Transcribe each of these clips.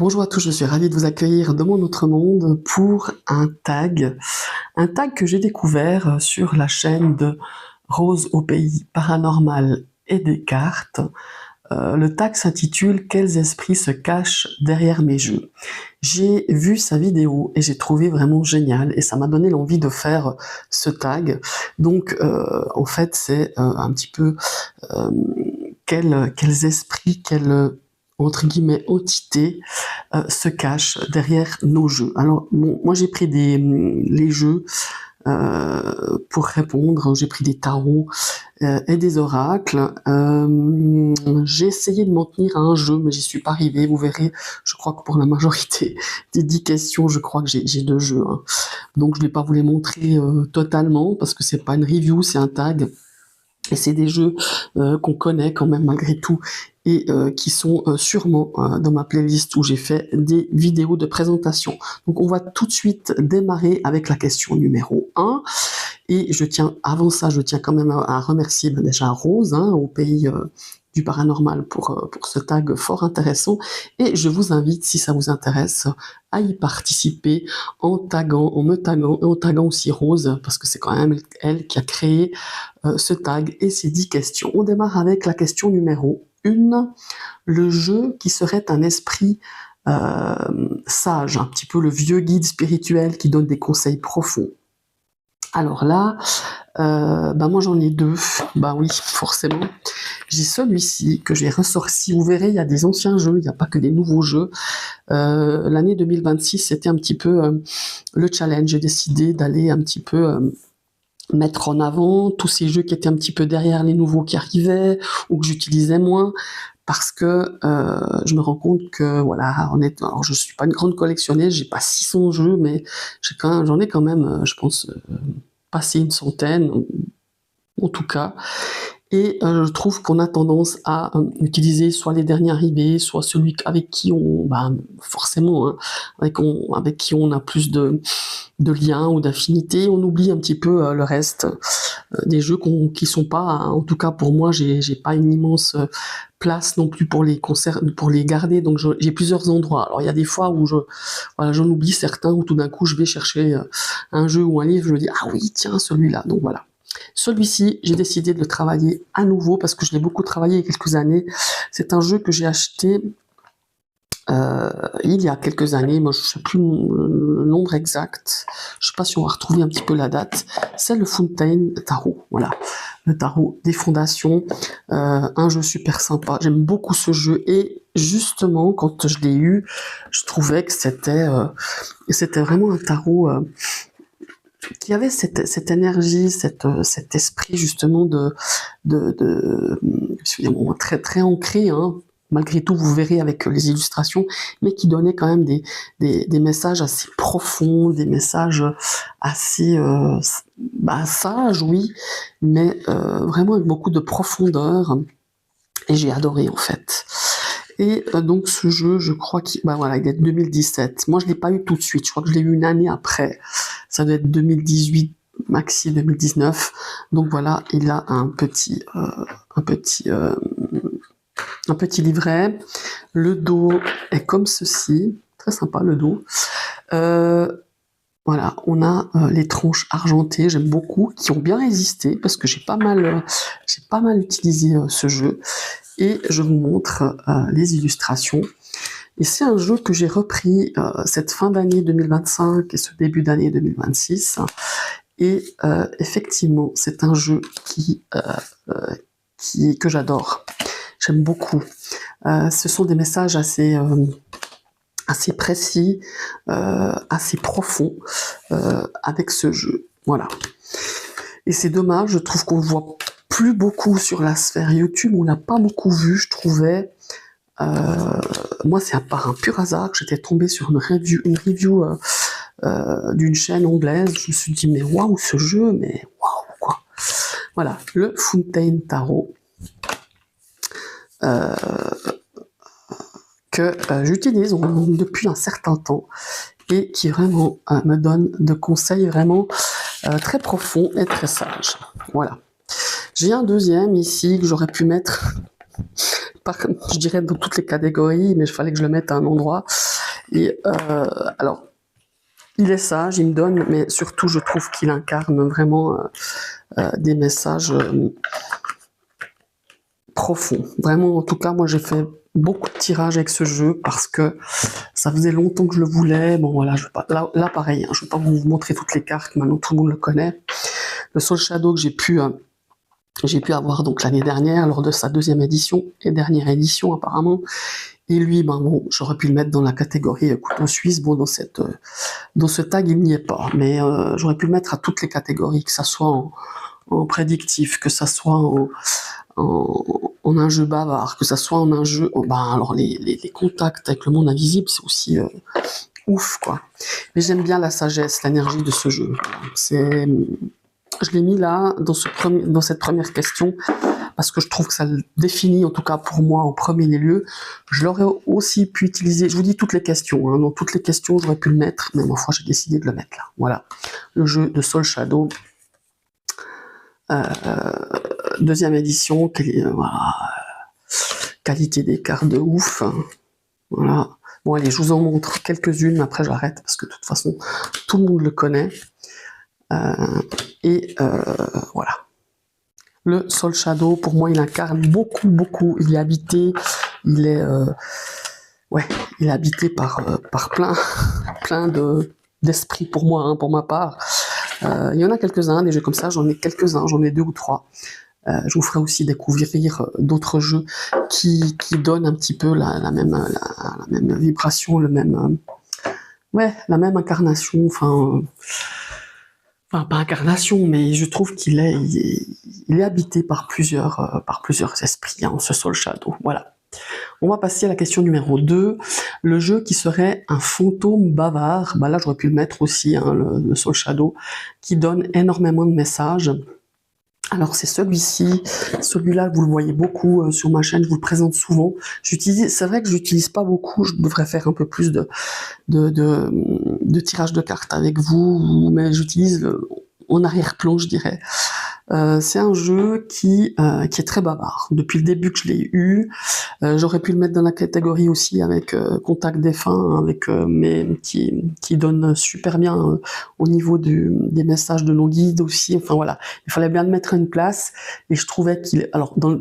Bonjour à tous, je suis ravie de vous accueillir dans mon autre monde pour un tag que j'ai découvert sur la chaîne de Rose au pays paranormal et des cartes. Le tag s'intitule Quels esprits se cachent derrière mes jeux. J'ai vu sa vidéo et j'ai trouvé vraiment génial et ça m'a donné l'envie de faire ce tag. Donc en fait c'est un petit peu euh, quels esprits, quelles entre guillemets entités se cachent derrière nos jeux. Alors bon, moi j'ai pris les jeux pour répondre, j'ai pris des tarots et des oracles. J'ai essayé de m'en tenir à un jeu, mais j'y suis pas arrivée. Vous verrez, je crois que pour la majorité des 10 questions, je crois que j'ai 2 jeux. Hein. Donc je ne vais pas vous les montrer totalement, parce que c'est pas une review, c'est un tag. Et c'est des jeux qu'on connaît quand même malgré tout et qui sont sûrement dans ma playlist où j'ai fait des vidéos de présentation. Donc on va tout de suite démarrer avec la question numéro 1. Et avant ça, je tiens quand même à remercier déjà Rose, hein, au pays du paranormal pour ce tag fort intéressant. Et je vous invite, si ça vous intéresse, à y participer en me taguant et en taguant aussi Rose, parce que c'est quand même elle qui a créé ce tag et ces 10 questions. On démarre avec la question numéro 1. Le jeu qui serait un esprit sage, un petit peu le vieux guide spirituel qui donne des conseils profonds. Alors là, moi j'en ai 2, bah oui, forcément. J'ai celui-ci que j'ai ressorti, vous verrez, il y a des anciens jeux, il n'y a pas que des nouveaux jeux. L'année 2026, c'était un petit peu le challenge, j'ai décidé d'aller un petit peu mettre en avant tous ces jeux qui étaient un petit peu derrière les nouveaux qui arrivaient, ou que j'utilisais moins, parce que je me rends compte que, voilà, alors je suis pas une grande collectionneuse, j'ai pas 600 jeux, mais j'en ai quand même, je pense, passé une centaine, en tout cas. Et je trouve qu'on a tendance à utiliser soit les derniers arrivés, soit celui avec qui forcément, hein, avec qui on a plus de liens ou d'affinités. On oublie un petit peu le reste des jeux qui sont pas, hein, en tout cas pour moi, j'ai pas une immense place non plus pour les garder. Donc j'ai plusieurs endroits. Alors il y a des fois où j'en oublie certains, où tout d'un coup je vais chercher un jeu ou un livre, je me dis ah oui tiens celui-là. Donc voilà. Celui-ci, j'ai décidé de le travailler à nouveau parce que je l'ai beaucoup travaillé il y a quelques années. C'est un jeu que j'ai acheté il y a quelques années. Moi, je ne sais plus le nombre exact. Je ne sais pas si on va retrouver un petit peu la date. C'est le Fountain Tarot. Voilà, le tarot des fondations. Un jeu super sympa. J'aime beaucoup ce jeu et justement, quand je l'ai eu, je trouvais que c'était vraiment un tarot qui avait cette énergie, cet esprit justement excusez-moi, très très ancré, hein, malgré tout vous verrez avec les illustrations, mais qui donnait quand même des messages assez profonds, des messages assez sages, oui, mais vraiment avec beaucoup de profondeur, et j'ai adoré en fait. Et donc ce jeu, je crois qu'il il est de 2017. Moi je l'ai pas eu tout de suite, je crois que je l'ai eu une année après. Ça doit être 2018, maxi 2019. Donc voilà, il a un petit livret. Le dos est comme ceci, très sympa le dos. Voilà, on a les tranches argentées, j'aime beaucoup, qui ont bien résisté parce que j'ai pas mal utilisé ce jeu. Et je vous montre les illustrations. Et c'est un jeu que j'ai repris cette fin d'année 2025 et ce début d'année 2026. Et effectivement, c'est un jeu que j'adore. J'aime beaucoup. Ce sont des messages assez précis, assez profonds avec ce jeu. Voilà. Et c'est dommage, je trouve qu'on le voit plus beaucoup sur la sphère YouTube, on l'a pas beaucoup vu, je trouvais. Moi, c'est par un pur hasard que j'étais tombée sur une review d'une chaîne anglaise. Je me suis dit, mais waouh, ce jeu, mais waouh, quoi. Voilà, le Fountain Tarot que j'utilise depuis un certain temps et qui vraiment me donne de conseils vraiment très profonds et très sages. Voilà. J'ai un deuxième ici que j'aurais pu mettre, je dirais dans toutes les catégories, mais il fallait que je le mette à un endroit. Et alors, il est sage, il me donne, mais surtout, je trouve qu'il incarne vraiment des messages profonds. Vraiment, en tout cas, moi, j'ai fait beaucoup de tirages avec ce jeu parce que ça faisait longtemps que je le voulais. Bon, voilà, je vais pas, là pareil, hein, je vais pas vous montrer toutes les cartes, maintenant tout le monde le connaît. Le Soul Shadow que j'ai pu avoir donc l'année dernière lors de sa deuxième édition et dernière édition apparemment. Et lui, ben bon, j'aurais pu le mettre dans la catégorie couteau suisse. Bon, dans ce tag, il n'y est pas, mais j'aurais pu le mettre à toutes les catégories, que ça soit en prédictif, que ça soit en un jeu bavard, que ça soit en un jeu. Oh, ben alors les contacts avec le monde invisible, c'est aussi ouf quoi. Mais j'aime bien la sagesse, l'énergie de ce jeu. Je l'ai mis là dans cette première question parce que je trouve que ça le définit, en tout cas pour moi, en premier lieu. Je l'aurais aussi pu utiliser, je vous dis toutes les questions, hein, dans toutes les questions j'aurais pu le mettre, mais ma foi j'ai décidé de le mettre là. Voilà, le jeu de Soul Shadow, deuxième édition, voilà, qualité des cartes de ouf, voilà. Bon allez, je vous en montre quelques-unes, après j'arrête parce que de toute façon tout le monde le connaît. Voilà. Le Soul Shadow, pour moi, il incarne beaucoup. Il est habité, il est habité par plein d'esprits pour moi, hein, pour ma part. Il y en a quelques-uns, des jeux comme ça, j'en ai quelques-uns, j'en ai 2 ou 3. Je vous ferai aussi découvrir d'autres jeux qui donnent un petit peu la même vibration, la même incarnation, enfin pas incarnation, mais je trouve qu'il est habité par plusieurs esprits, hein, ce Soul Shadow. Voilà. On va passer à la question numéro 2. Le jeu qui serait un fantôme bavard, bah là j'aurais pu le mettre aussi, hein, le Soul Shadow, qui donne énormément de messages. Alors c'est celui-là vous le voyez beaucoup sur ma chaîne, je vous le présente souvent. C'est vrai que j'utilise pas beaucoup, je devrais faire un peu plus de tirage de cartes avec vous, mais j'utilise en arrière-plan, je dirais. C'est un jeu qui est très bavard. Depuis le début que je l'ai eu, j'aurais pu le mettre dans la catégorie aussi avec Contact défunt, mais qui donne super bien au niveau des messages de nos guides aussi. Enfin voilà, il fallait bien le mettre à une place. Et je trouvais qu'il est, alors dans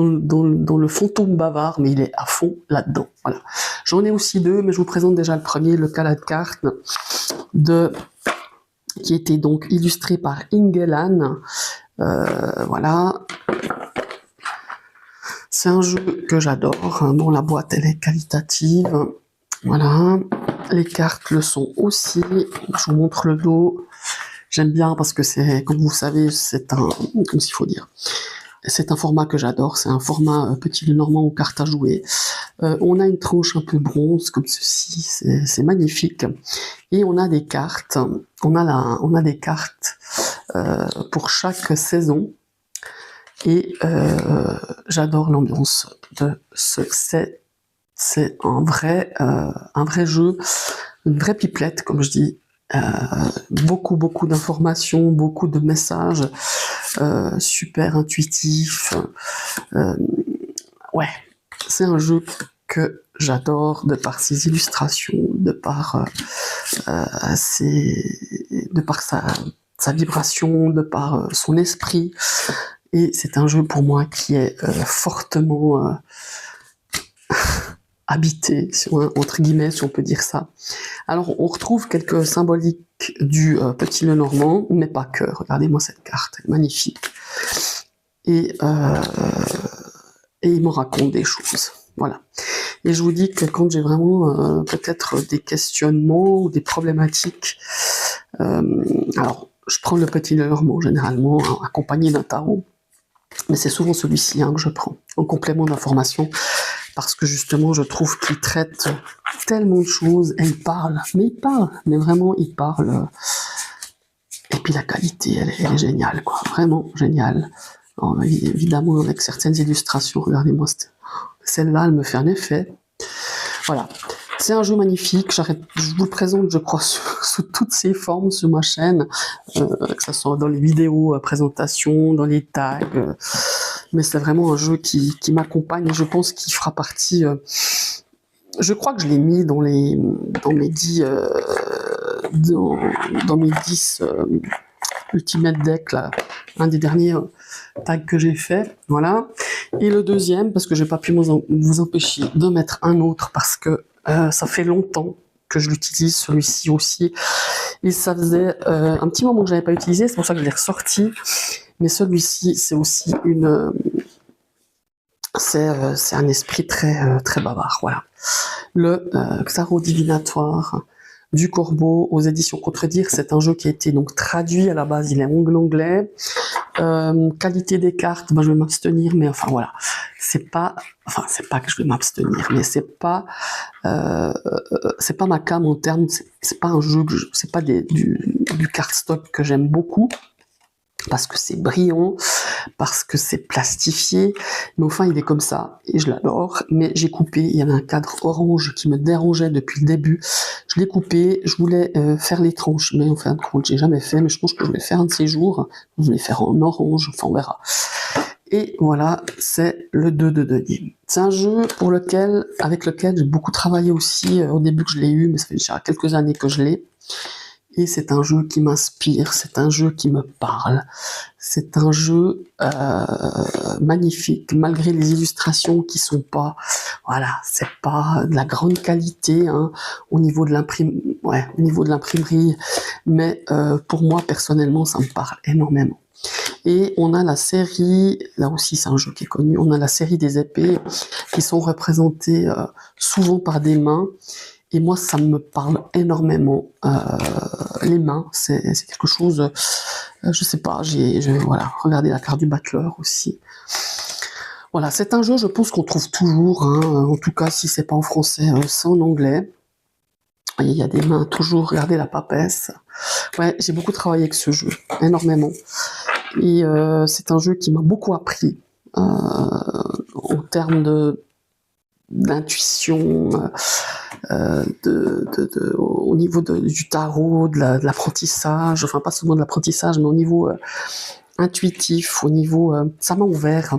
le fantôme bavard, mais il est à fond là-dedans. Voilà. J'en ai aussi 2, mais je vous présente déjà le premier, le Kala de cartes qui était donc illustré par Ingelan. Voilà. C'est un jeu que j'adore, hein, dont la boîte elle est qualitative. Voilà. Les cartes le sont aussi. Je vous montre le dos. J'aime bien parce que c'est, comme vous savez, comme s'il faut dire. C'est un format que j'adore, c'est un format petit Lenormand aux cartes à jouer. On a une tranche un peu bronze comme ceci, c'est magnifique. Et on a des cartes, on a des cartes pour chaque saison. Et j'adore l'ambiance de c'est un vrai jeu, une vraie pipelette, comme je dis. Beaucoup d'informations, beaucoup de messages, super intuitif. Ouais, c'est un jeu que j'adore de par ses illustrations, de par sa vibration, de par son esprit. Et c'est un jeu pour moi qui est fortement habité, entre guillemets, si on peut dire ça. Alors, on retrouve quelques symboliques du petit Lenormand, mais pas que. Regardez-moi cette carte, elle est magnifique. Et il me raconte des choses. Voilà. Et je vous dis que quand j'ai vraiment peut-être des questionnements ou des problématiques, alors, je prends le petit Lenormand généralement, hein, accompagné d'un tarot, mais c'est souvent celui-ci que je prends, en complément d'information, parce que justement, je trouve qu'il traite tellement de choses, et mais vraiment, il parle. Et puis la qualité, elle est géniale, quoi, vraiment géniale. Alors, évidemment, avec certaines illustrations, regardez-moi, celle-là, elle me fait un effet. Voilà. C'est un jeu magnifique, je vous le présente, je crois, sous toutes ses formes sur ma chaîne, que ce soit dans les vidéos, présentations, dans les tags, mais c'est vraiment un jeu qui m'accompagne et je pense qu'il fera partie je crois que je l'ai mis dans mes 10, dans mes 10 Ultimate Deck, là, un des derniers tags que j'ai fait, voilà. Et le deuxième, parce que j'ai pas pu vous empêcher de mettre un autre, parce que ça fait longtemps que je l'utilise, celui-ci aussi. Et ça faisait un petit moment que je l'avais pas utilisé, c'est pour ça que je l'ai ressorti. Mais celui-ci, c'est aussi c'est un esprit très bavard, voilà. Le Tarot divinatoire du Corbeau aux éditions Contredire, c'est un jeu qui a été donc traduit à la base, il est en anglais. Qualité des cartes, je vais m'abstenir, mais enfin voilà, c'est pas que je vais m'abstenir, mais c'est pas ma came en termes, c'est pas un jeu, c'est pas du cardstock que j'aime beaucoup, parce que c'est brillant, parce que c'est plastifié, mais enfin il est comme ça, et je l'adore, mais j'ai coupé, il y avait un cadre orange qui me dérangeait depuis le début, je l'ai coupé, je voulais faire les tranches, mais en fin de compte j'ai jamais fait, mais je pense que je vais faire un de ces jours, je vais faire en orange, enfin on verra. Et voilà, c'est le 2 de denier. C'est un jeu avec lequel j'ai beaucoup travaillé aussi, au début que je l'ai eu, mais ça fait déjà quelques années que je l'ai. Et c'est un jeu qui m'inspire, c'est un jeu qui me parle, c'est un jeu magnifique, malgré les illustrations qui sont pas, voilà, c'est pas de la grande qualité hein, au niveau de l'imprimerie, mais pour moi personnellement, ça me parle énormément. Et on a la série, là aussi c'est un jeu qui est connu, on a la série des épées qui sont représentées souvent par des mains. Et moi, ça me parle énormément. Les mains, c'est quelque chose, je sais pas, voilà, regardez la carte du battleur aussi. Voilà, c'est un jeu, je pense qu'on trouve toujours, hein, en tout cas, si c'est pas en français, c'est en anglais. Il y a des mains, toujours, regardez la papesse. Ouais, j'ai beaucoup travaillé avec ce jeu, énormément. Et c'est un jeu qui m'a beaucoup appris, en termes d'intuition, au niveau du tarot, de l'apprentissage, enfin pas seulement de l'apprentissage, mais au niveau intuitif, au niveau, ça m'a ouvert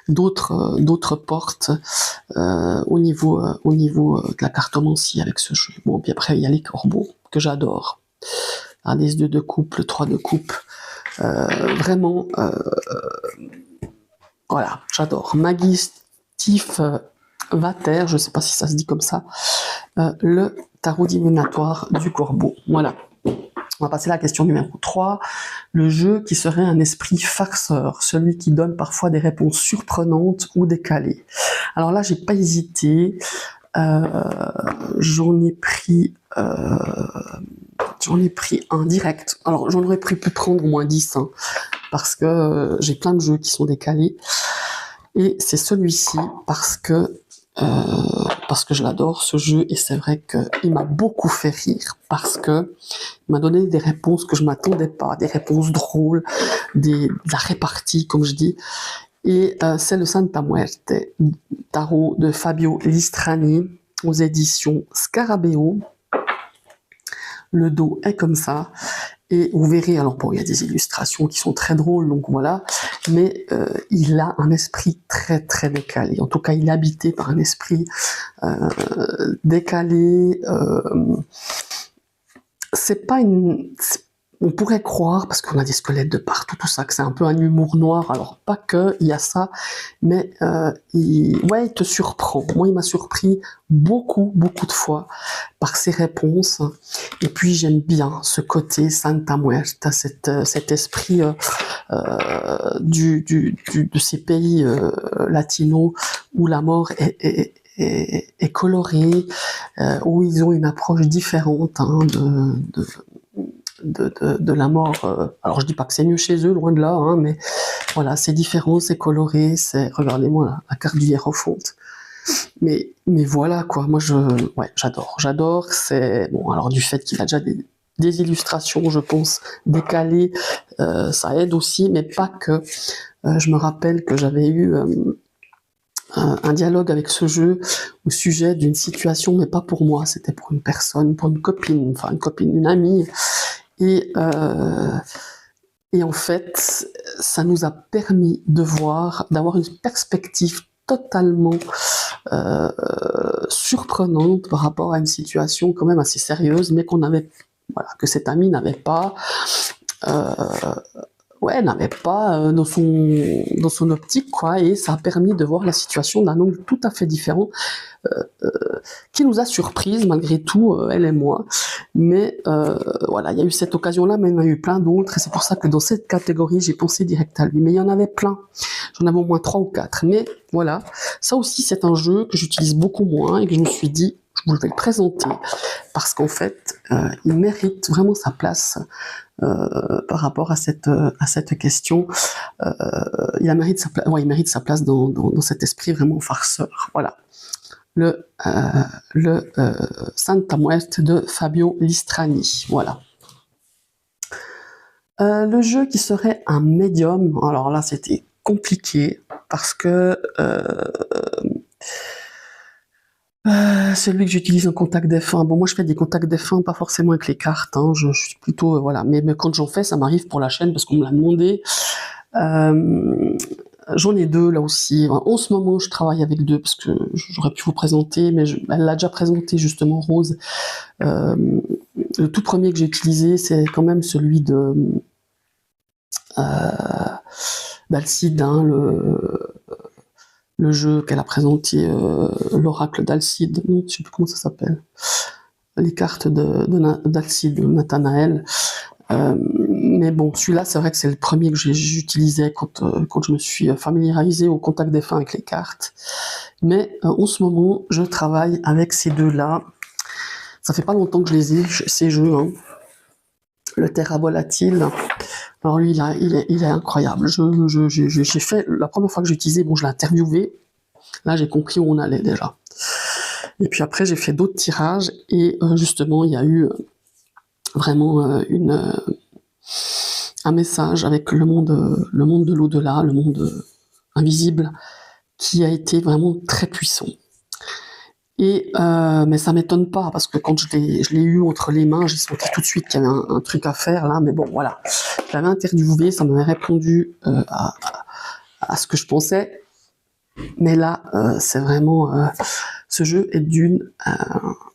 d'autres portes au niveau de la cartomancie avec ce jeu. Bon, puis après il y a les corbeaux que j'adore, les 2 de coupe, le 3 de coupe, vraiment, voilà, j'adore. Magistif Vater, je ne sais pas si ça se dit comme ça, le tarot divinatoire du Corbeau. Voilà. On va passer à la question numéro 3. Le jeu qui serait un esprit farceur, celui qui donne parfois des réponses surprenantes ou décalées. Alors là, j'ai pas hésité. J'en ai pris un direct. Alors j'en aurais pu prendre au moins 10, hein, parce que j'ai plein de jeux qui sont décalés. Et c'est celui-ci parce que je l'adore ce jeu, et c'est vrai qu'il m'a beaucoup fait rire parce que il m'a donné des réponses que je m'attendais pas, des réponses drôles, de la répartie comme je dis. Et c'est le Santa Muerte, tarot de Fabio Listrani aux éditions Scarabeo. Le dos est comme ça. Et vous verrez, alors bon, il y a des illustrations qui sont très drôles, donc voilà, mais il a un esprit très décalé. En tout cas, il est habité par un esprit décalé. C'est pas on pourrait croire, parce qu'on a des squelettes de partout, tout ça, que c'est un peu un humour noir. Alors pas que, il y a ça, mais il te surprend. Moi, il m'a surpris beaucoup de fois par ses réponses. Et puis j'aime bien ce côté Santa Muerta, cet esprit de ces pays latinos où la mort est colorée, où ils ont une approche différente hein, de la mort. Alors je dis pas que c'est mieux chez eux, loin de là, hein, mais voilà, c'est différent, c'est coloré, regardez-moi la carte du Hiérophante. Mais voilà quoi, moi j'adore, c'est bon, alors du fait qu'il a déjà des illustrations, je pense, décalées, ça aide aussi, mais pas que. Je me rappelle que j'avais eu un dialogue avec ce jeu au sujet d'une situation, mais pas pour moi, c'était pour une personne, pour une copine, une amie, et en fait, ça nous a permis d'avoir une perspective totalement surprenante par rapport à une situation quand même assez sérieuse, mais qu'on avait, voilà, que cet ami n'avait pas, euh, ouais, n'avait pas dans son optique, quoi, et ça a permis de voir la situation d'un angle tout à fait différent, qui nous a surprises malgré tout, elle et moi. Mais voilà, il y a eu cette occasion-là, mais il y en a eu plein d'autres, et c'est pour ça que dans cette catégorie, j'ai pensé direct à lui. Mais il y en avait plein, j'en avais au moins 3 ou 4. Mais voilà, ça aussi c'est un jeu que j'utilise beaucoup moins, et que je me suis dit, je vous vais le présenter, parce qu'en fait, il mérite vraiment sa place par rapport à cette question. Il mérite sa place dans cet esprit vraiment farceur. Voilà. Le Santa Muerte de Fabio Listrani. Voilà. Le jeu qui serait un médium, alors là c'était compliqué parce que celui que j'utilise en contact F1, bon moi je fais des contacts F1 pas forcément avec les cartes, hein, je suis plutôt voilà, mais quand j'en fais ça m'arrive pour la chaîne parce qu'on me l'a demandé. J'en ai 2 là aussi. En ce moment, je travaille avec 2 parce que j'aurais pu vous présenter, mais elle l'a déjà présenté justement, Rose. Le tout premier que j'ai utilisé, c'est quand même celui de d'Alcide, hein, le jeu qu'elle a présenté, l'oracle d'Alcide. Non, je sais plus comment ça s'appelle. Les cartes d'Alcide, de Nathanaël. Mais bon, celui-là, c'est vrai que c'est le premier que j'utilisais quand je me suis familiarisé au contact des fins avec les cartes. Mais en ce moment, je travaille avec ces deux-là. Ça fait pas longtemps que je les ai, ces jeux. Hein. Le Terra Volatile. Alors lui, il est incroyable. J'ai fait, la première fois que j'ai utilisé, bon, je l'ai interviewé. Là, j'ai compris où on allait déjà. Et puis après, j'ai fait d'autres tirages. Et justement, il y a eu vraiment un message avec le monde de l'au-delà, le monde invisible, qui a été vraiment très puissant. Et mais ça m'étonne pas parce que quand je l'ai eu entre les mains, j'ai senti tout de suite qu'il y avait un truc à faire là. Mais bon, voilà, je l'avais interviewé, ça m'avait répondu à ce que je pensais. Mais là, c'est vraiment ce jeu est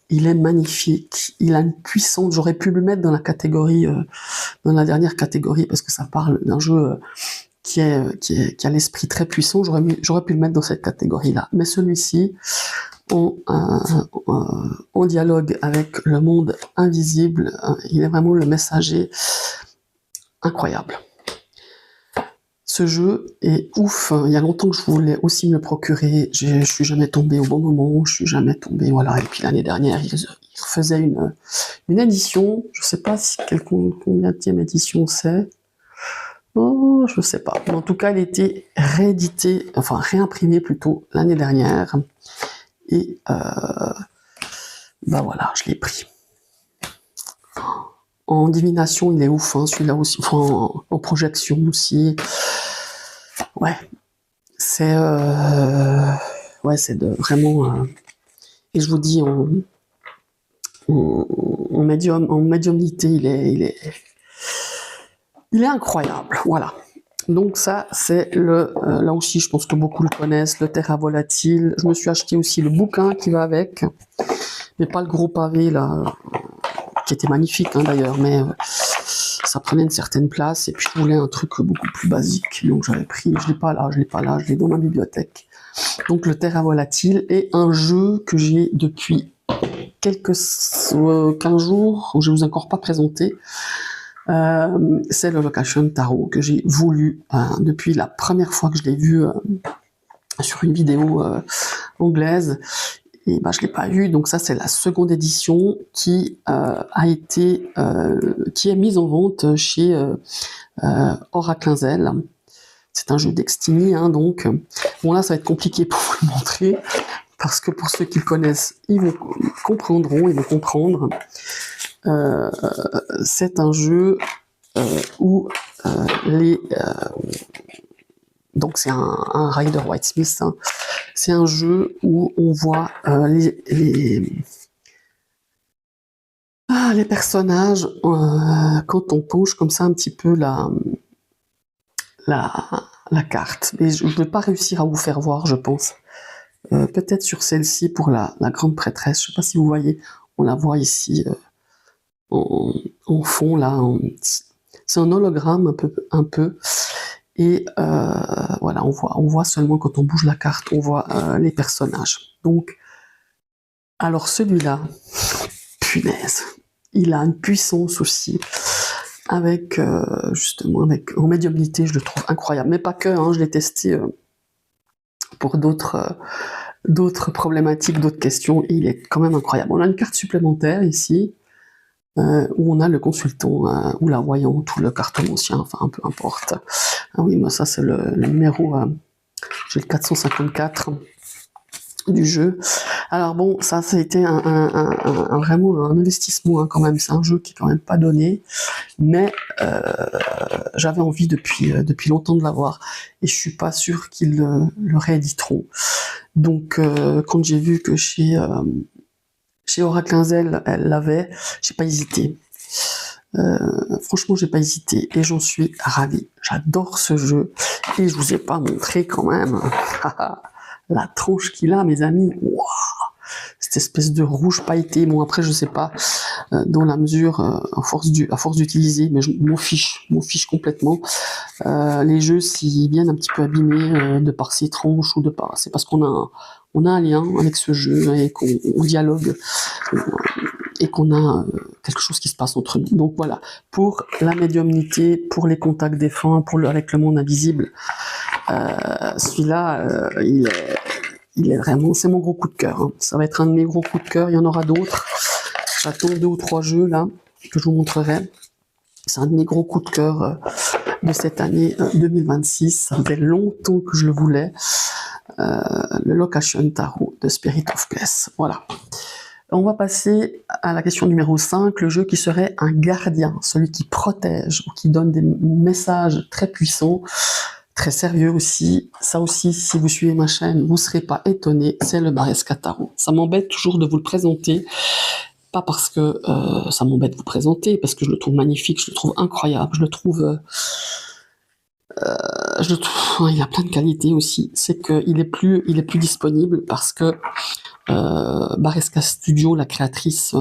il est magnifique, il a une puissance. J'aurais pu le mettre dans la catégorie, dans la dernière catégorie, parce que ça parle d'un jeu qui a l'esprit très puissant. J'aurais pu le mettre dans cette catégorie-là. Mais celui-ci, en dialogue avec le monde invisible, il est vraiment le messager incroyable. Ce jeu est ouf. Il y a longtemps que je voulais aussi me le procurer. Je suis jamais tombé au bon moment. Je suis jamais tombé. Voilà. Et puis l'année dernière, il refaisait une édition. Je sais pas combienième édition c'est. Oh, je sais pas. Mais en tout cas, il était réédité, enfin réimprimé plutôt l'année dernière. Et bah voilà, je l'ai pris. En divination, il est ouf, hein, celui-là aussi. Enfin, en projection aussi. Ouais, c'est vraiment. Et je vous dis, en médiumnité, il est incroyable. Voilà. Donc ça, c'est là aussi, je pense que beaucoup le connaissent, le Terra Volatile. Je me suis acheté aussi le bouquin qui va avec, mais pas le gros pavé là, qui était magnifique hein, d'ailleurs, mais ça prenait une certaine place. Et puis je voulais un truc beaucoup plus basique, donc j'avais pris. Je l'ai pas là, je l'ai dans ma bibliothèque. Donc le Terra Volatile est un jeu que j'ai depuis quelques 15 jours, où je vous ai encore pas présenté. C'est le Location Tarot que j'ai voulu depuis la première fois que je l'ai vu sur une vidéo anglaise, et bah, je l'ai pas eu. Donc ça c'est la seconde édition qui qui est mise en vente chez Aura Quinzel. C'est un jeu d'Extini, hein, donc bon là ça va être compliqué pour vous le montrer parce que pour ceux qui le connaissent, ils vont comprendre. C'est un jeu où donc c'est un Rider White Smith. Hein. C'est un jeu où on voit les personnages quand on penche comme ça un petit peu la carte. Mais je ne vais pas réussir à vous faire voir, je pense. peut-être sur celle-ci pour la grande prêtresse. Je sais pas si vous voyez, on la voit ici en fond là. C'est un hologramme un peu. Et voilà, on voit seulement quand on bouge la carte, on voit les personnages. Donc, alors celui-là, punaise, il a une puissance aussi, avec justement, en médiumnité, je le trouve incroyable. Mais pas que, hein, je l'ai testé pour d'autres problématiques, d'autres questions, et il est quand même incroyable. On a une carte supplémentaire ici, où on a le consultant, ou la voyante, ou le cartomancien, enfin peu importe. Ah oui, moi ça c'est le numéro, j'ai le 454 du jeu. Alors bon, ça a été vraiment un investissement hein, quand même, c'est un jeu qui est quand même pas donné, mais j'avais envie depuis longtemps de l'avoir, et je suis pas sûre qu'ils le rééditeront. Donc quand j'ai vu que chez Oracle Inzel, elle l'avait, j'ai pas hésité. Franchement, j'ai pas hésité et j'en suis ravie. J'adore ce jeu et je vous ai pas montré quand même la tronche qu'il a, mes amis. Wow, cette espèce de rouge pailleté. Bon, après, je sais pas dans la mesure, à force d'utiliser, mais je m'en fiche complètement. Les jeux, s'ils viennent un petit peu abîmés de par ces tronches ou de par, c'est parce qu'on a un lien avec ce jeu et qu'on dialogue et qu'on a quelque chose qui se passe entre nous. Donc voilà, pour la médiumnité, pour les contacts défunts, avec le monde invisible, celui-là, il est vraiment, c'est mon gros coup de cœur. Hein. Ça va être un de mes gros coups de cœur. Il y en aura d'autres. J'attends 2 ou 3 jeux là que je vous montrerai. C'est un de mes gros coups de cœur de cette année 2026. Ça fait longtemps que je le voulais. Le Location Tarot de Spirit of Place. Voilà. On va passer à la question numéro 5, le jeu qui serait un gardien, celui qui protège ou qui donne des messages très puissants, très sérieux aussi. Ça aussi, si vous suivez ma chaîne, vous ne serez pas étonnés, c'est le Baresca Tarot. Ça m'embête toujours de vous le présenter, pas parce que ça m'embête de vous présenter, parce que je le trouve magnifique, je le trouve incroyable, je le trouve... il a plein de qualités aussi, c'est qu'il est plus disponible parce que Baresca Studio, la créatrice,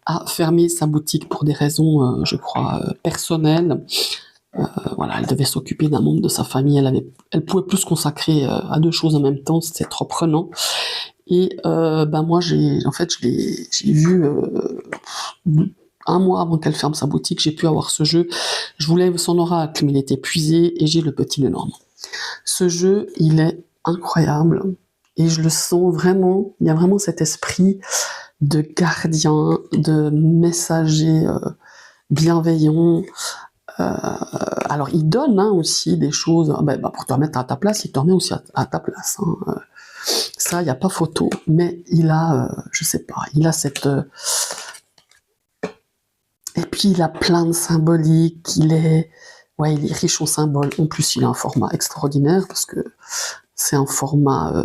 a fermé sa boutique pour des raisons, je crois, personnelles. Voilà, elle devait s'occuper d'un membre de sa famille, elle pouvait plus se consacrer à 2 choses en même temps, c'était trop prenant. Et moi, j'ai vu 1 mois avant qu'elle ferme sa boutique, j'ai pu avoir ce jeu. Je voulais son oracle, mais il était épuisé, et j'ai le Petit Lenormand. Ce jeu, il est incroyable, et je le sens vraiment, il y a vraiment cet esprit de gardien, de messager bienveillant. Alors, il donne aussi des choses, pour te remettre à ta place, il te remet aussi à ta place. Hein. Ça, il n'y a pas photo, mais il a, je sais pas, il a cette... Et puis, il a plein de symboliques, il est riche en symboles. En plus, il a un format extraordinaire, parce que c'est un format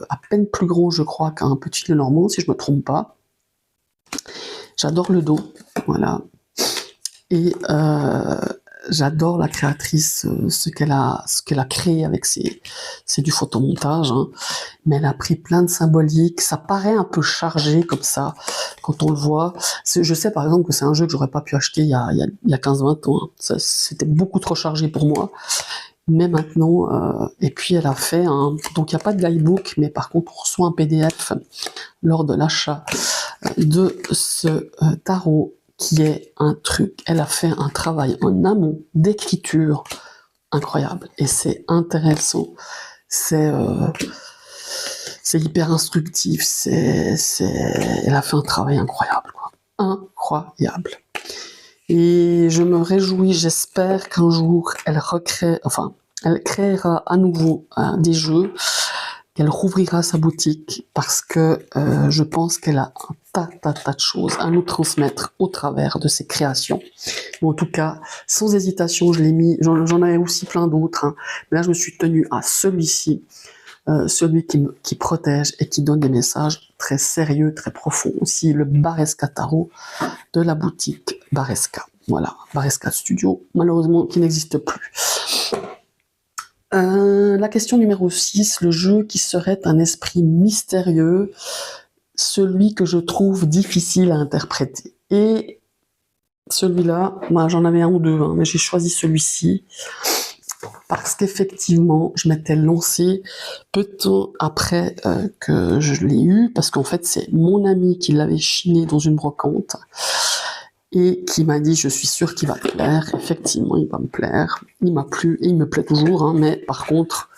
à peine plus gros, je crois, qu'un Petit Lenormand, si je me trompe pas. J'adore le dos, voilà. Et j'adore la créatrice, ce qu'elle a créé avec c'est du photomontage, hein, mais elle a pris plein de symboliques, ça paraît un peu chargé comme ça, quand on le voit. Je sais par exemple que c'est un jeu que j'aurais pas pu acheter il y a 15-20 ans, hein. C'était beaucoup trop chargé pour moi, mais maintenant, et puis elle a fait donc il n'y a pas de guidebook, mais par contre on reçoit un PDF lors de l'achat de ce tarot, qui est un truc, elle a fait un travail en amont d'écriture incroyable, et c'est intéressant, c'est hyper instructif, elle a fait un travail incroyable, quoi. Incroyable. Et je me réjouis, j'espère qu'un jour elle créera à nouveau des jeux, qu'elle rouvrira sa boutique, parce que je pense qu'elle a un tas de choses à nous transmettre au travers de ses créations. Ou en tout cas, sans hésitation, je l'ai mis, j'en avais aussi plein d'autres, hein, mais là je me suis tenue à celui-ci, celui qui protège et qui donne des messages très sérieux, très profonds. Aussi le Baresca Tarot de la boutique Baresca. Voilà, Baresca Studio, malheureusement qui n'existe plus. La question numéro 6, le jeu qui serait un esprit mystérieux, celui que je trouve difficile à interpréter. Et celui-là, moi j'en avais un ou deux, hein, mais j'ai choisi celui-ci parce qu'effectivement, je m'étais lancée peu de temps après que je l'ai eu, parce qu'en fait, c'est mon ami qui l'avait chiné dans une brocante et qui m'a dit, je suis sûre qu'il va te plaire. Effectivement, il va me plaire. Il m'a plu et il me plaît toujours, hein, mais par contre,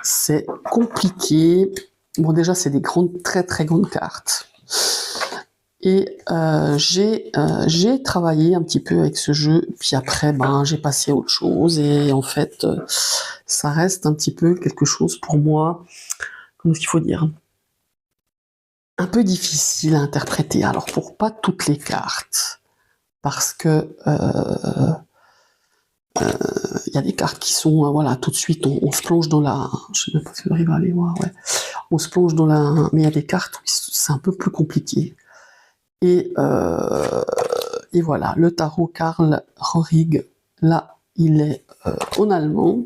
c'est compliqué. Bon, déjà, c'est des grandes, très très grandes cartes. Et j'ai travaillé un petit peu avec ce jeu, puis après, ben, j'ai passé à autre chose, et en fait, ça reste un petit peu quelque chose pour moi, comment est-ce qu'il faut dire, un peu difficile à interpréter. Alors, pour pas toutes les cartes, parce que il y a des cartes qui sont, voilà, tout de suite, on se plonge dans la, je sais même pas si j'arrive à aller voir, ouais, on se plonge dans la, mais il y a des cartes où c'est un peu plus compliqué. Et voilà, le tarot Karl Rohrig, là, il est en allemand.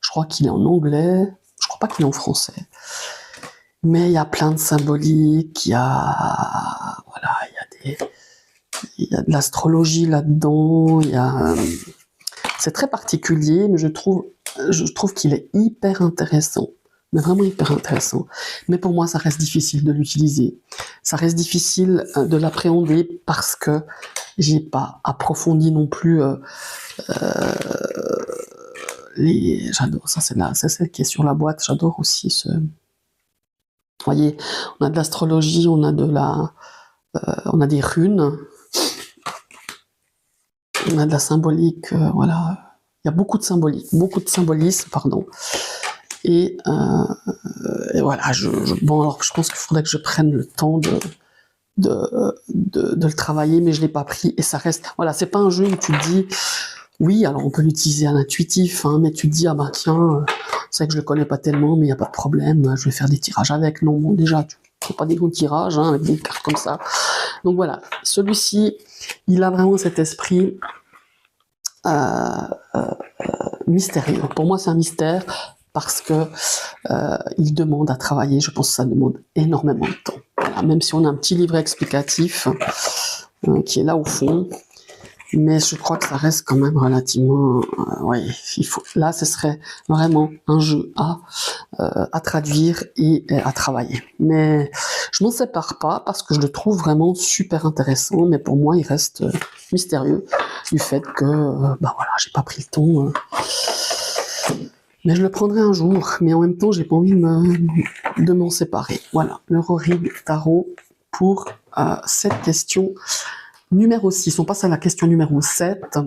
Je crois qu'il est en anglais. Je crois pas qu'il est en français. Mais il y a plein de symboliques. Il y a, voilà, il y a de l'astrologie là-dedans. C'est très particulier, mais je trouve qu'il est hyper intéressant. Mais vraiment hyper intéressant. Mais pour moi, ça reste difficile de l'utiliser. Ça reste difficile de l'appréhender parce que j'ai pas approfondi non plus j'adore, ça c'est celle qui est sur la boîte, j'adore aussi ce... Vous voyez, on a de l'astrologie, on a on a des runes, on a de la symbolique, voilà. Il y a beaucoup de symbolique, beaucoup de symbolisme, pardon. Et voilà, bon, alors je pense qu'il faudrait que je prenne le temps de le travailler, mais je l'ai pas pris, et ça reste, voilà, c'est pas un jeu où tu te dis, oui, alors on peut l'utiliser à l'intuitif, hein, mais tu te dis, ah bah tiens, c'est vrai que je le connais pas tellement, mais il y a pas de problème, je vais faire des tirages avec. Non, bon, déjà, tu fais pas des gros tirages, hein, avec des cartes comme ça. Donc voilà, celui-ci, il a vraiment cet esprit mystérieux. Pour moi, c'est un mystère, parce que il demande à travailler. Je pense que ça demande énormément de temps. Voilà, même si on a un petit livret explicatif qui est là au fond, mais je crois que ça reste quand même relativement... ouais, là, ce serait vraiment un jeu à traduire et à travailler. Mais je m'en sépare pas parce que je le trouve vraiment super intéressant, mais pour moi, il reste mystérieux du fait que, bah voilà, j'ai pas pris le temps... mais je le prendrai un jour, mais en même temps, j'ai pas envie de m'en séparer. Voilà, le Rohrig Tarot pour cette question numéro 6. On passe à la question numéro 7.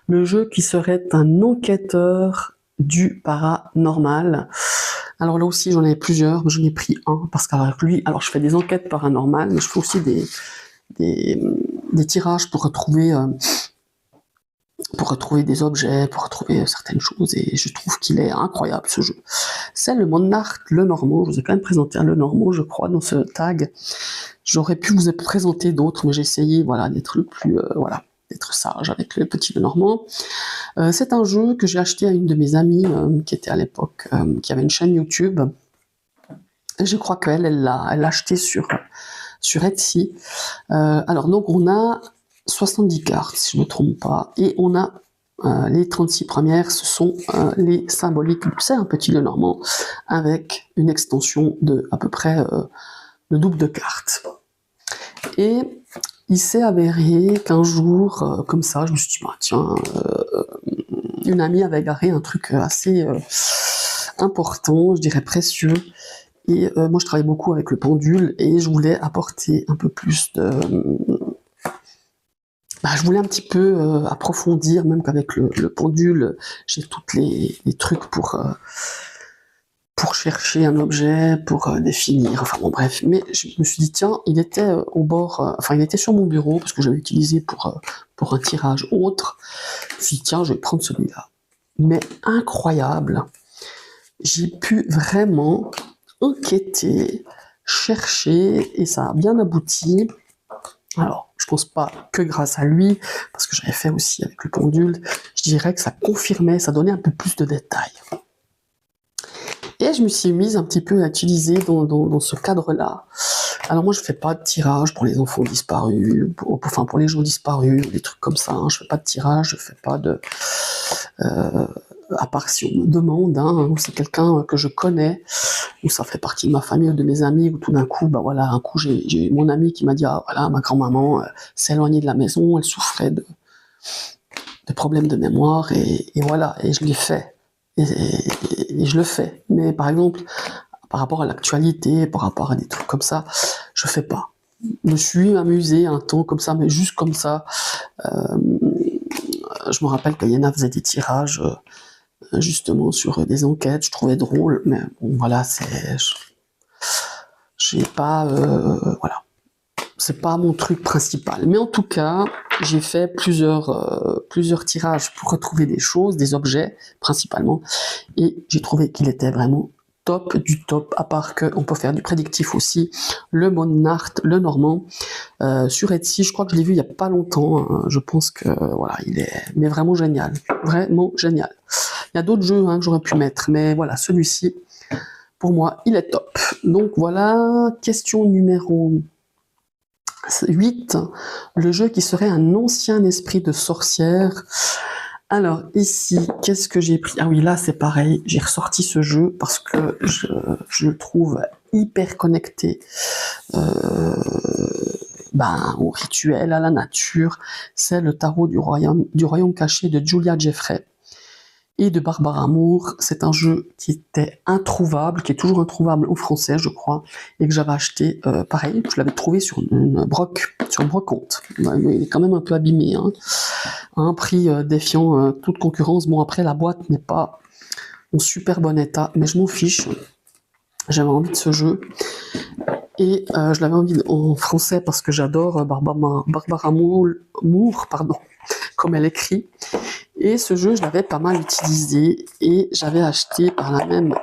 Le jeu qui serait un enquêteur du paranormal. Alors là aussi, j'en ai plusieurs, mais j'en ai pris un, parce qu'avec lui, alors je fais des enquêtes paranormales, mais je fais aussi des tirages pour retrouver des objets, pour retrouver certaines choses, et je trouve qu'il est incroyable ce jeu. C'est le Monarque Lenormand. Je vous ai quand même présenté un Lenormand, je crois, dans ce tag. J'aurais pu vous présenter d'autres, mais j'ai essayé, voilà, d'être le plus, voilà, d'être sage avec le petit Lenormand. C'est un jeu que j'ai acheté à une de mes amies, qui était à l'époque, qui avait une chaîne YouTube. Et je crois qu'elle l'a acheté sur Etsy. Alors donc on a 70 cartes, si je ne me trompe pas, et on a les 36 premières, ce sont les symboliques. C'est un petit Lenormand avec une extension de à peu près le double de cartes. Et il s'est avéré qu'un jour, comme ça, je me suis dit, bah, tiens, une amie avait garé un truc assez important, je dirais précieux. Et moi, je travaille beaucoup avec le pendule, et je voulais apporter un peu plus de... je voulais un petit peu approfondir, même qu'avec le pendule, j'ai tous les trucs pour chercher un objet, pour définir, enfin bon bref. Mais je me suis dit, tiens, il était au bord, il était sur mon bureau, parce que j'avais utilisé pour un tirage autre. Je me suis dit, tiens, je vais prendre celui-là. Mais incroyable, j'ai pu vraiment enquêter, chercher, et ça a bien abouti. Alors, je pense pas que grâce à lui, parce que j'avais fait aussi avec le pendule, je dirais que ça confirmait, ça donnait un peu plus de détails. Et je me suis mise un petit peu à utiliser dans ce cadre-là. Alors moi, je fais pas de tirage pour les enfants disparus, pour les gens disparus, des trucs comme ça. Hein. Je fais pas de tirage, je fais pas de... à part si on me demande, hein, ou c'est quelqu'un que je connais, ou ça fait partie de ma famille ou de mes amis, ou tout d'un coup, bah voilà, un coup j'ai mon ami qui m'a dit, ah voilà, ma grand-maman s'est éloignée de la maison, elle souffrait de problèmes de mémoire, et voilà, et je l'ai fait. Et je le fais. Mais par exemple, par rapport à l'actualité, par rapport à des trucs comme ça, je fais pas. Je me suis amusé un temps comme ça, mais juste comme ça. Je me rappelle que Yana faisait des tirages justement sur des enquêtes, je trouvais drôle, mais bon, voilà, j'ai pas, voilà, c'est pas mon truc principal. Mais en tout cas, j'ai fait plusieurs tirages pour retrouver des choses, des objets principalement, et j'ai trouvé qu'il était vraiment top du top, à part qu'on peut faire du prédictif aussi, le Monart, le Normand, sur Etsy, je crois que je l'ai vu il y a pas longtemps, hein, je pense que, voilà, il est mais vraiment génial, vraiment génial. Il y a d'autres jeux hein, que j'aurais pu mettre, mais voilà, celui-ci, pour moi, il est top. Donc voilà, question numéro 8, le jeu qui serait un ancien esprit de sorcière. Alors ici, qu'est-ce que j'ai pris? Ah oui, là c'est pareil, j'ai ressorti ce jeu parce que je le trouve hyper connecté au rituel, à la nature. C'est le tarot du royaume caché de Julia Jeffrey et de Barbara Moore. C'est un jeu qui était introuvable, qui est toujours introuvable en français, je crois, et que j'avais acheté, pareil, je l'avais trouvé sur brocante. Il est quand même un peu abîmé, hein, à un prix défiant toute concurrence. Bon, après, la boîte n'est pas en super bon état, mais je m'en fiche. J'avais envie de ce jeu. Et je l'avais envie en français parce que j'adore Barbara Moore, comme elle écrit. Et ce jeu, je l'avais pas mal utilisé et j'avais acheté par la même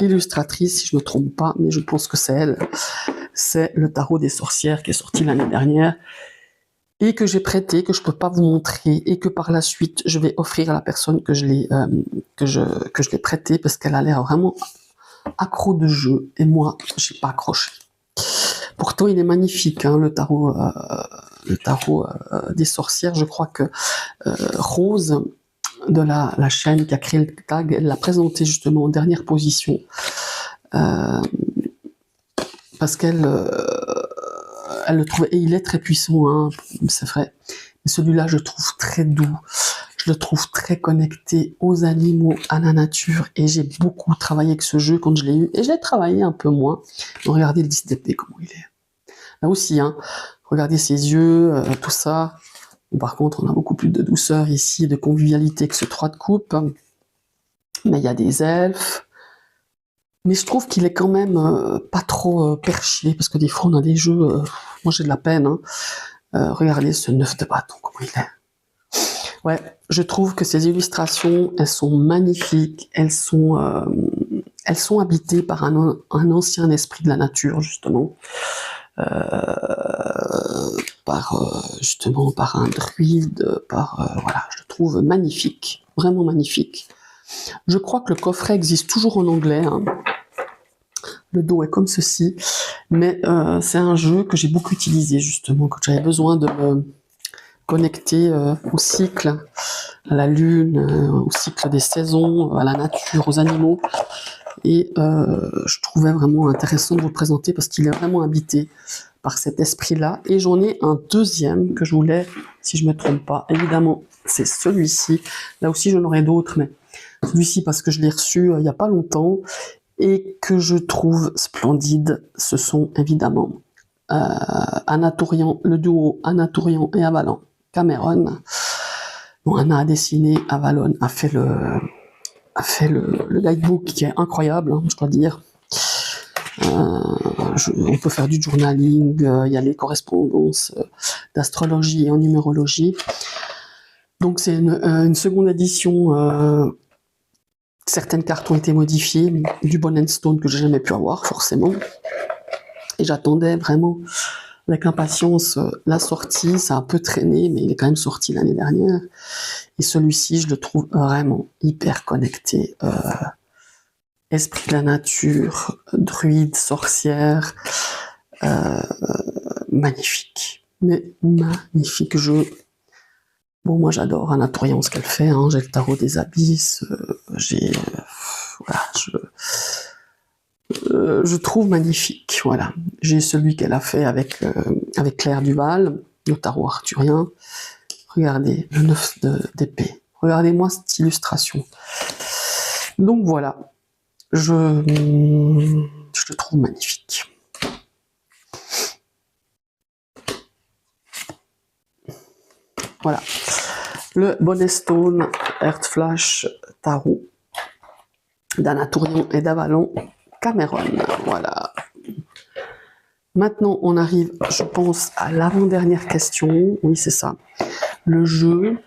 illustratrice, si je ne me trompe pas, mais je pense que c'est elle. C'est le Tarot des sorcières qui est sorti l'année dernière et que j'ai prêté, que je peux pas vous montrer et que par la suite, je vais offrir à la personne que je l'ai prêté parce qu'elle a l'air vraiment accro de jeu et moi, j'ai pas accroché. Pourtant, il est magnifique, hein, le tarot des sorcières. Je crois que Rose de la chaîne qui a créé le tag, elle l'a présenté justement en dernière position parce qu'elle elle le trouvait, et il est très puissant, hein, c'est vrai. Mais celui-là, je le trouve très doux. Je le trouve très connecté aux animaux, à la nature, et j'ai beaucoup travaillé avec ce jeu quand je l'ai eu, et je l'ai travaillé un peu moins. Regardez le 10 d'épée, comment il est. Là aussi, hein, regardez ses yeux, tout ça. Par contre, on a beaucoup plus de douceur ici, de convivialité que ce 3 de coupe. Mais il y a des elfes. Mais je trouve qu'il est quand même pas trop perché, parce que des fois, on a des jeux... moi, j'ai de la peine. Hein. Regardez ce 9 de bâton, comment il est. Ouais, je trouve que ces illustrations, elles sont magnifiques. Elles sont habitées par un ancien esprit de la nature, justement. Justement par un druide, voilà, je le trouve magnifique, vraiment magnifique. Je crois que le coffret existe toujours en anglais, hein. Le dos est comme ceci, mais c'est un jeu que j'ai beaucoup utilisé justement quand j'avais besoin de me connecter au cycle, à la lune, au cycle des saisons, à la nature, aux animaux. Et je trouvais vraiment intéressant de vous le présenter parce qu'il est vraiment habité par cet esprit-là. Et j'en ai un deuxième que je voulais, si je ne me trompe pas, évidemment, c'est celui-ci. Là aussi, j'en aurais d'autres, mais celui-ci parce que je l'ai reçu il n'y a pas longtemps et que je trouve splendide. Ce sont évidemment Anatolian, le duo Anatolian et Avalon Cameron. Bon, Anna a dessiné, Avalon a fait le guidebook qui est incroyable, hein, je dois dire. On peut faire du journaling, il y a les correspondances d'astrologie et en numérologie. Donc c'est une seconde édition. Certaines cartes ont été modifiées, du Bone Stone que j'ai jamais pu avoir forcément. Et j'attendais vraiment avec impatience la sortie. Ça a un peu traîné, mais il est quand même sorti l'année dernière. Et celui-ci, je le trouve vraiment hyper connecté esprit de la nature, druide, sorcière, magnifique. Mais magnifique. Bon, moi j'adore Anna ce qu'elle fait, hein. J'ai le tarot des abysses, voilà, je trouve magnifique, voilà. J'ai celui qu'elle a fait avec Claire Duval, le tarot arthurien. Regardez, le 9 d'épée. Regardez-moi cette illustration. Donc voilà, je le trouve magnifique. Voilà, le Bonnet Stone Earth Flash Tarot d'Anna Tourion et d'Avalon Cameron. Voilà. Maintenant, on arrive, je pense, à l'avant-dernière question. Oui, c'est ça. Le jeu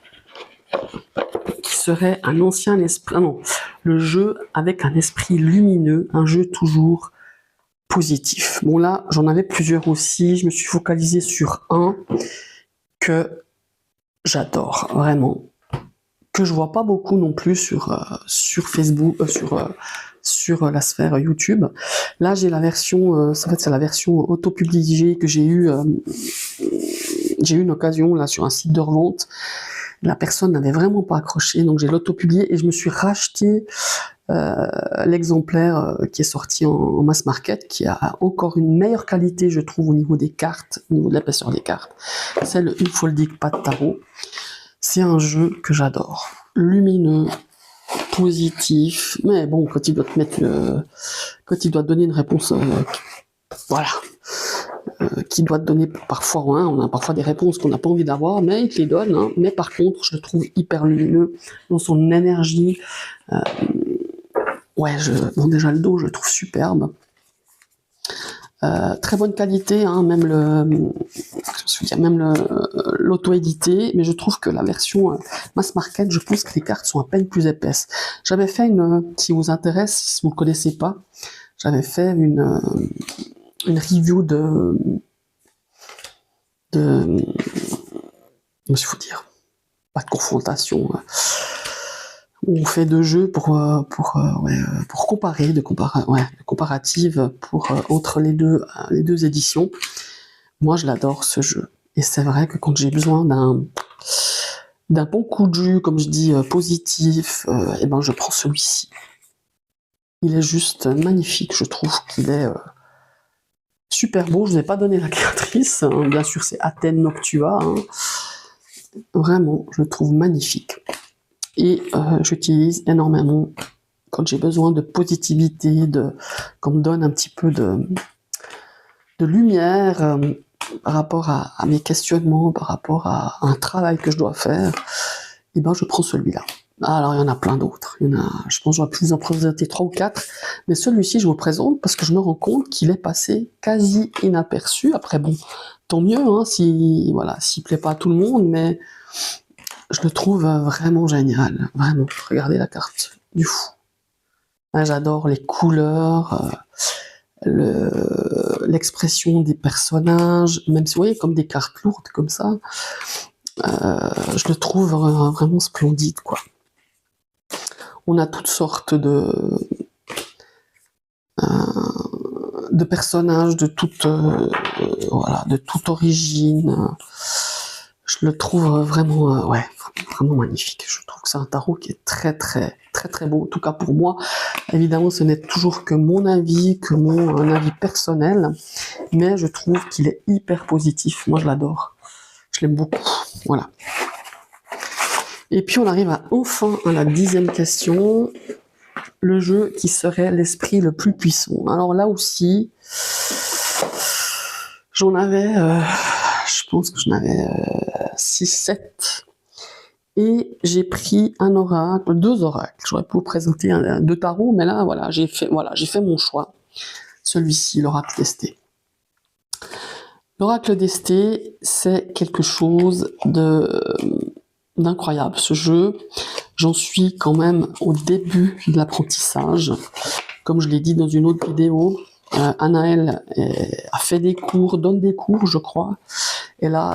qui serait un ancien esprit... Ah non, le jeu avec un esprit lumineux, un jeu toujours positif. Bon là, j'en avais plusieurs aussi. Je me suis focalisé sur un que j'adore, vraiment. Que je vois pas beaucoup non plus sur Facebook, sur la sphère YouTube. Là, j'ai la version, en fait, c'est la version auto-publiée que j'ai eu une occasion là sur un site de revente. La personne n'avait vraiment pas accroché, donc j'ai l'auto-publié et je me suis racheté l'exemplaire qui est sorti en mass market, qui a encore une meilleure qualité, je trouve, au niveau des cartes, au niveau de l'épaisseur des cartes. C'est le Unfolding Pas de Tarot. C'est un jeu que j'adore. Lumineux, positif, mais bon, quand il doit te mettre quand il doit te donner une réponse, voilà, qui doit te donner parfois, hein, on a parfois des réponses qu'on n'a pas envie d'avoir, mais il te les donne, hein, mais par contre, je le trouve hyper lumineux dans son énergie. Ouais, bon, déjà le dos, je le trouve superbe. Très bonne qualité, hein, même l'auto-édité, mais je trouve que la version mass market, je pense que les cartes sont à peine plus épaisses. J'avais fait si vous intéresse, si vous ne connaissez pas, j'avais fait une review il faut dire, pas de confrontation, où on fait deux jeux pour comparer, comparative entre les deux éditions. Moi, je l'adore ce jeu. Et c'est vrai que quand j'ai besoin d'un bon coup de jus, comme je dis, positif, et ben je prends celui-ci. Il est juste magnifique, je trouve qu'il est super beau. Je vous ai pas donné la créatrice, hein. Bien sûr c'est Athènes Noctua, hein. Vraiment, je le trouve magnifique. Et j'utilise énormément quand j'ai besoin de positivité, qu'on me donne un petit peu de lumière par rapport à mes questionnements, par rapport à un travail que je dois faire, et ben je prends celui-là. Alors il y en a plein d'autres, je pense que j'aurais pu vous en présenter 3 ou 4, mais celui-ci je vous le présente parce que je me rends compte qu'il est passé quasi inaperçu. Après bon, tant mieux, hein, s'il plaît pas à tout le monde, mais je le trouve vraiment génial, vraiment. Regardez la carte, du fou. J'adore les couleurs, l'expression des personnages, même si vous voyez comme des cartes lourdes comme ça, je le trouve vraiment splendide, quoi. On a toutes sortes de personnages de toute origine. Je le trouve vraiment vraiment magnifique. Je trouve que c'est un tarot qui est très très très très beau, en tout cas pour moi. Évidemment, ce n'est toujours que mon avis, un avis personnel, mais je trouve qu'il est hyper positif. Moi, je l'adore. Je l'aime beaucoup. Voilà. Et puis, on arrive enfin à la 10e question. Le jeu qui serait l'esprit le plus puissant. Alors là aussi, j'en avais, je pense que j'en avais 6-7. Et j'ai pris deux oracles. J'aurais pu vous présenter 2 tarots, mais là, j'ai fait mon choix. Celui-ci, l'oracle d'Estée. L'oracle d'Estée, c'est quelque chose d'incroyable. Ce jeu, j'en suis quand même au début de l'apprentissage. Comme je l'ai dit dans une autre vidéo, Anaëlle a fait des cours, donne des cours, je crois. Elle a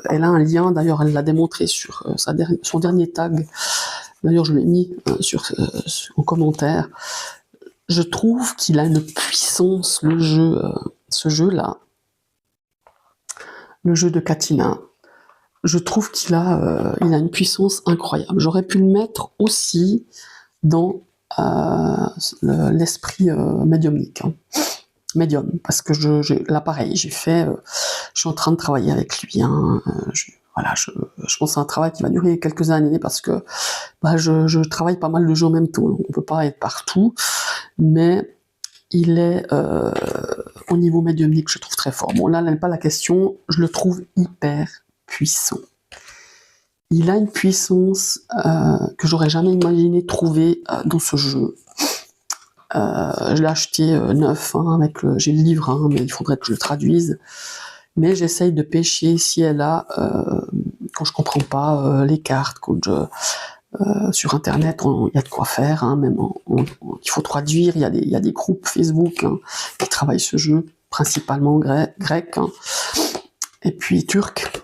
un lien, d'ailleurs, elle l'a démontré sur son dernier tag. D'ailleurs, je l'ai mis en commentaire. je trouve qu'il a une puissance, le jeu, ce jeu-là, le jeu de Catina. Je trouve il a une puissance incroyable. J'aurais pu le mettre aussi dans l'esprit médiumnique, hein. Médium, parce que là pareil, je suis en train de travailler avec lui, hein. Voilà, je pense que c'est un travail qui va durer quelques années parce que je travaille pas mal de jeux en même temps, donc on peut pas être partout, mais il est au niveau médiumnique, je trouve très fort. Bon, là n'est pas la question, je le trouve hyper puissant. Il a une puissance que j'aurais jamais imaginé trouver dans ce jeu. Je l'ai acheté neuf, hein, j'ai le livre, hein, mais il faudrait que je le traduise. Mais j'essaye de pêcher ici et là quand je comprends pas les cartes, sur internet, il y a de quoi faire, hein, même il faut traduire. Il y a des groupes Facebook, hein, qui travaillent ce jeu, principalement grec, hein, et puis turc.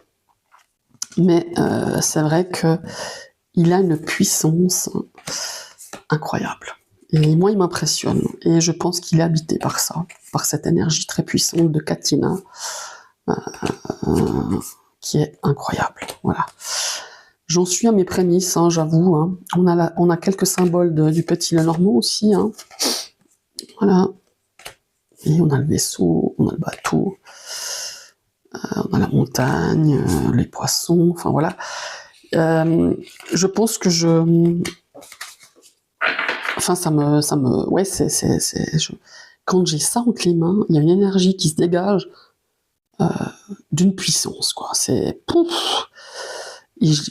Mais c'est vrai que il a une puissance incroyable. Et moi, il m'impressionne. Et je pense qu'il est habité par ça, par cette énergie très puissante de Catina, qui est incroyable. Voilà. J'en suis à mes prémices, hein, j'avoue. Hein. On a quelques symboles du petit Lenormand aussi. Hein. Voilà. Et on a le vaisseau, on a le bateau, on a la montagne, les poissons, enfin voilà. Je pense que enfin, ouais, quand j'ai ça entre les mains, il y a une énergie qui se dégage d'une puissance, quoi. C'est pouf.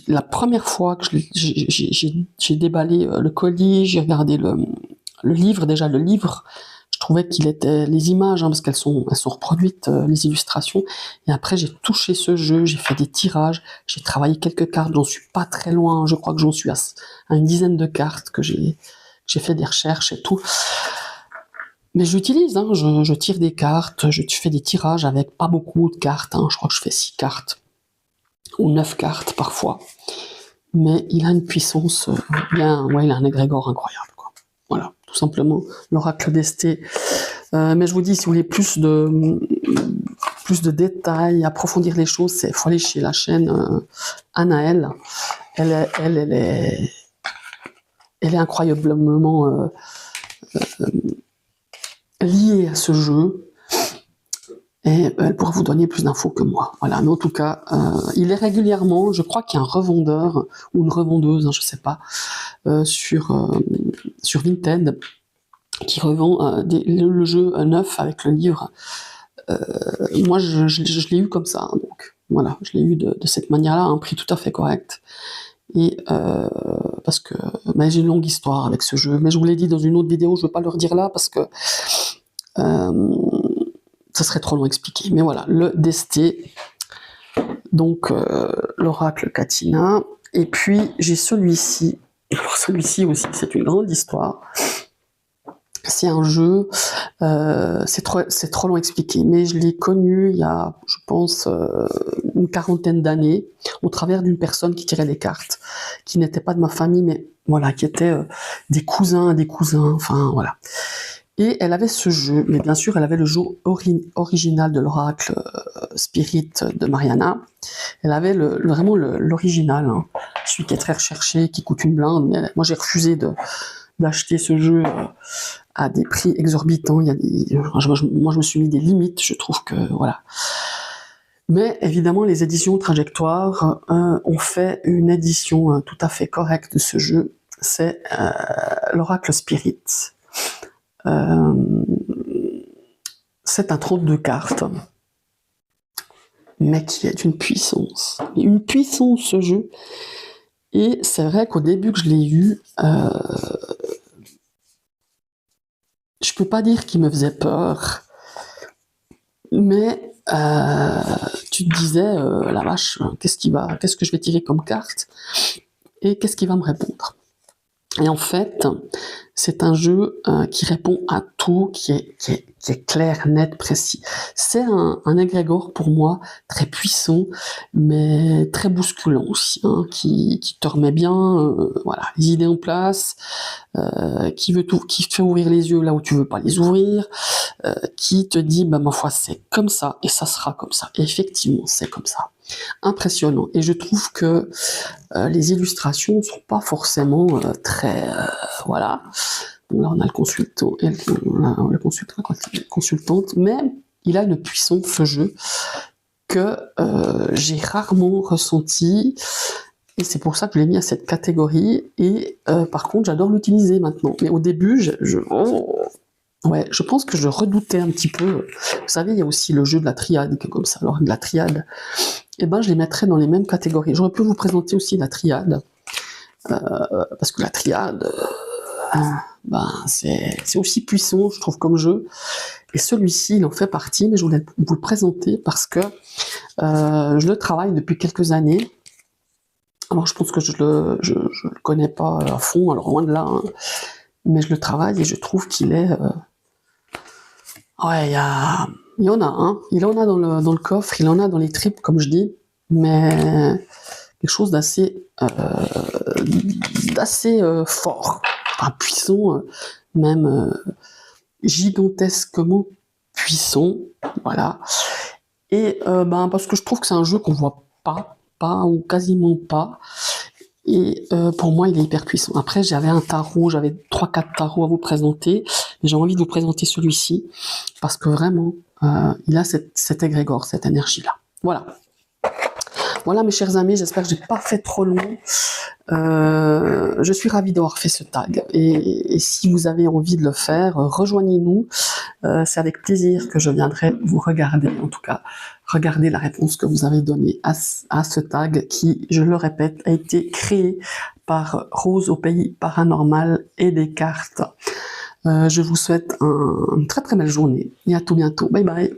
La première fois que j'ai déballé le colis, j'ai regardé le livre. Déjà, le livre, je trouvais qu'il était les images, hein, parce qu'elles sont reproduites, les illustrations. Et après, j'ai touché ce jeu, j'ai fait des tirages, j'ai travaillé quelques cartes. J'en suis pas très loin. Je crois que j'en suis à une dizaine de cartes que j'ai fait des recherches et tout. Mais j'utilise, hein, je tire des cartes, je fais des tirages avec pas beaucoup de cartes, hein, je crois que je fais 6 cartes, ou 9 cartes parfois. Mais il a une puissance il a un égrégore incroyable, quoi. Voilà, tout simplement, l'oracle d'Esté. Mais je vous dis, si vous voulez plus de détails, approfondir les choses, il faut aller chez la chaîne Anaël. Elle est incroyablement liée à ce jeu, et elle pourra vous donner plus d'infos que moi. Voilà, mais en tout cas, il est régulièrement, je crois qu'il y a un revendeur ou une revendeuse, hein, je sais pas, sur Vinted, qui revend le jeu neuf avec le livre. Moi, je l'ai eu comme ça, hein, donc voilà, je l'ai eu de cette manière-là, à un prix tout à fait correct. Et parce que j'ai une longue histoire avec ce jeu, mais je vous l'ai dit dans une autre vidéo, je ne veux pas le redire là parce que ça serait trop long à expliquer. Mais voilà, le Desté, donc l'oracle Catina, et puis j'ai celui-ci. Alors celui-ci aussi, c'est une grande histoire. C'est un jeu, c'est trop long à expliquer, mais je l'ai connu il y a, je pense, une quarantaine d'années, au travers d'une personne qui tirait des cartes, qui n'était pas de ma famille, mais voilà, qui était des cousins, enfin voilà. Et elle avait ce jeu, mais bien sûr, elle avait le jeu original de l'oracle Spirit de Mariana. Elle avait vraiment l'original, hein, celui qui est très recherché, qui coûte une blinde, mais moi j'ai refusé d'acheter ce jeu à des prix exorbitants. Moi, je me suis mis des limites, je trouve que voilà. Mais évidemment, les éditions Trajectoire ont fait une édition tout à fait correcte de ce jeu. C'est l'Oracle Spirit. C'est un 32 cartes, mais qui est d'une puissance. Une puissance, ce jeu. Et c'est vrai qu'au début que je l'ai eu, je peux pas dire qu'il me faisait peur, mais tu te disais, la vache, qu'est-ce que je vais tirer comme carte et qu'est-ce qu'il va me répondre. Et en fait, c'est un jeu qui répond à tout, qui est clair, net, précis. C'est un égrégore pour moi très puissant, mais très bousculant aussi, hein, qui te remet bien, voilà, les idées en place, qui te fait ouvrir les yeux là où tu veux pas les ouvrir, qui te dit, bah ma foi, c'est comme ça et ça sera comme ça. Et effectivement, c'est comme ça. Impressionnant. Et je trouve que les illustrations ne sont pas forcément très... voilà. Bon, là, on a le consultant et le consultant, consultante, mais il a une puissance, ce jeu, que j'ai rarement ressenti. Et c'est pour ça que je l'ai mis à cette catégorie. Et par contre, j'adore l'utiliser maintenant. Mais au début, ouais, je pense que je redoutais un petit peu. Vous savez, il y a aussi le jeu de la triade qui est comme ça. Alors, de la triade, eh ben, je les mettrais dans les mêmes catégories. J'aurais pu vous présenter aussi la triade. Parce que la triade, ben, c'est aussi puissant, je trouve, comme jeu. Et celui-ci, il en fait partie, mais je voulais vous le présenter parce que je le travaille depuis quelques années. Alors, je pense que je le connais pas à fond, alors loin de là, hein, mais je le travaille et je trouve qu'il est... ouais, il y en a, hein. Il en a dans le coffre, il en a dans les tripes, comme je dis, mais quelque chose d'assez fort, enfin, puissant, même gigantesquement puissant, voilà. Et ben, parce que je trouve que c'est un jeu qu'on voit pas ou quasiment pas, et pour moi il est hyper puissant. Après j'avais un tarot, j'avais 3-4 tarots à vous présenter, mais j'ai envie de vous présenter celui-ci, parce que vraiment il a cet égrégore, cette énergie-là. Voilà. Voilà mes chers amis, j'espère que j'ai pas fait trop long. Je suis ravie d'avoir fait ce tag, et si vous avez envie de le faire, rejoignez-nous. C'est avec plaisir que je viendrai vous regarder, en tout cas, regarder la réponse que vous avez donnée à ce tag qui, je le répète, a été créé par Rose au pays paranormal et des cartes. Je vous souhaite une très très belle journée et à tout bientôt. Bye bye.